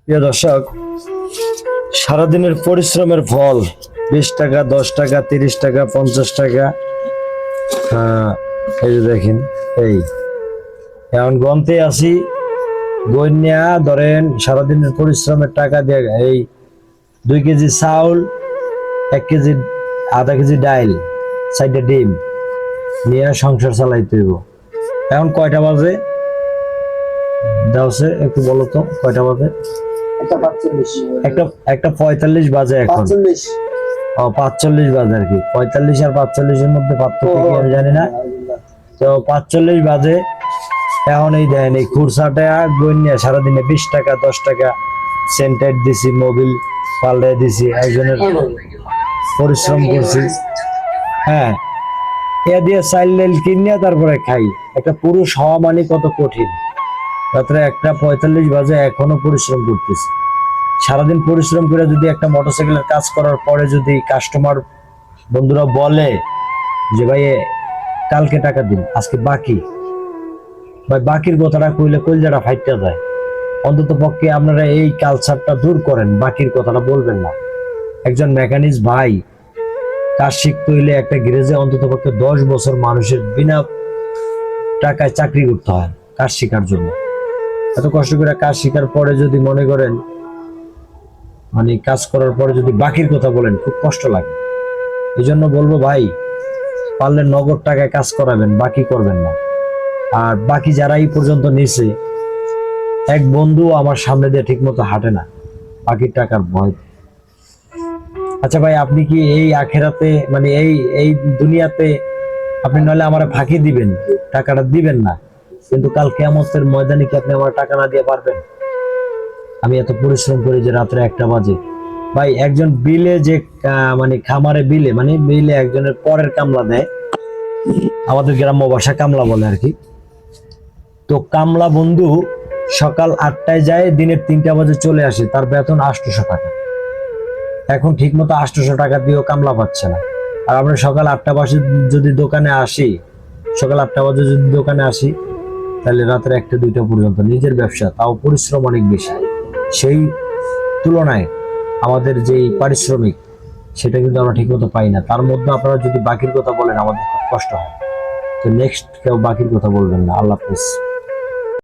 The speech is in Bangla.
প্রিয় দর্শক, সারাদিনের পরিশ্রমের ফল 20 টাকা, 10 টাকা, 30 টাকা, 50 টাকা। এই যে দেখেন, এই এখন গন্তে আসি, গন্যা ধরেন সারাদিনের পরিশ্রমের টাকা দিয়ে এই 2 কেজি চাউল, 1 কেজি, আধা কেজি ডাইল, 4টা ডিম নিয়ে সংসার চালাইতে হইব। এখন কয়টা বাজে দাওছে একটু বলো তো, কয়টা বাজে? একটা একটা 45 বাজে এখন। 45 বাজে আর কি, 45 আর 45-এর মধ্যে পার্থক্য কি আমি জানি না। তো 45 বাজে এখন এই দেন এই খুরসাটা গন্যা সারাদিনে 20 টাকা, 10 টাকা সেন্টার দিছি, মোবিল পাল্টাই দিছি, একজনের পরিশ্রম করছি। হ্যাঁ, এ দিয়ে চাইল ডাইল কিনিয়া তারপরে খাই। একটা পুরুষ হওয়া মানে কত কঠিন। রাত্রে 1:45 বাজে এখনো পরিশ্রম করতেছি। সারাদিন পরিশ্রম করে যদি একটা মোটরসাইকেলের কাজ করার পরে যদি কাস্টমার বন্ধুরা বলে যে ভাই কালকে টাকা দিন, আজকে বাকি, ভাই বাকির কথাটা কইলে কলজাটা ফাইটটা যায়। অন্তত পক্ষে আপনারা এই কালচারটা দূর করেন, বাকির কথাটা বলবেন না। একজন মেকানিক্স ভাই কাজ শিখতে হইলে একটা গ্যারেজে অন্তত পক্ষে 10 বছর মানুষের বিনা টাকায় চাকরি করতে হয় কাজ শেখার জন্য। এত কষ্ট করে কাজ শেখার পরে যদি মনে করেন মানে কাজ করার পরে যদি বাকির কথা বলেন, খুব কষ্ট লাগে। এই জন্য বলবো ভাই, পারলে নগদ টাকায় কাজ করাবেন, বাকি করবেন না। আর বাকি যারা এই পর্যন্ত নিছে, এক বন্ধু আমার সামনে দিয়ে ঠিক মতো হাঁটে না বাকির টাকার ভয়। আচ্ছা ভাই, আপনি কি এই আখেরাতে মানে এই দুনিয়াতে আপনি নইলে আমার ফাঁকি দিবেন, টাকাটা দিবেন না, কিন্তু কাল কিয়ামতের ময়দানে কি আপনি আমার টাকা না দিয়ে পারবেন? আমি এত পরিশ্রম করি যে রাত্রে 1টা বাজে। ভাই একজন বিলে যে মানে খামারে বিলে মানে বিলে একজনের পরের কামলা দেয়, আমাদের গ্রাম্য ভাষা কামলা বলে আর কি। তো কামলা বন্ধু সকাল 8টায় যায়, দিনের 3টা বাজে চলে আসে, তার বেতন 800 টাকা। এখন ঠিক মতো 800 টাকা দিয়েও কামলা পাচ্ছে না। আর আমরা সকাল 8টা বাজে যদি দোকানে আসি, সকাল 8টা বাজে যদি দোকানে আসি, তাহলে রাতের 1টা 2টা পর্যন্ত নিজের ব্যবসা, তাও পরিশ্রম অনেক বেশি। সেই তুলনায় আমাদের যেই পারিশ্রমিক, সেটা কিন্তু আমরা ঠিক মতো পাই না। তার মধ্যে আপনারা যদি বাকির কথা বলেন, আমাদের খুব কষ্ট হয়। তো নেক্সট কেউ বাকির কথা বলবেন না। আল্লাহ হাফেজ।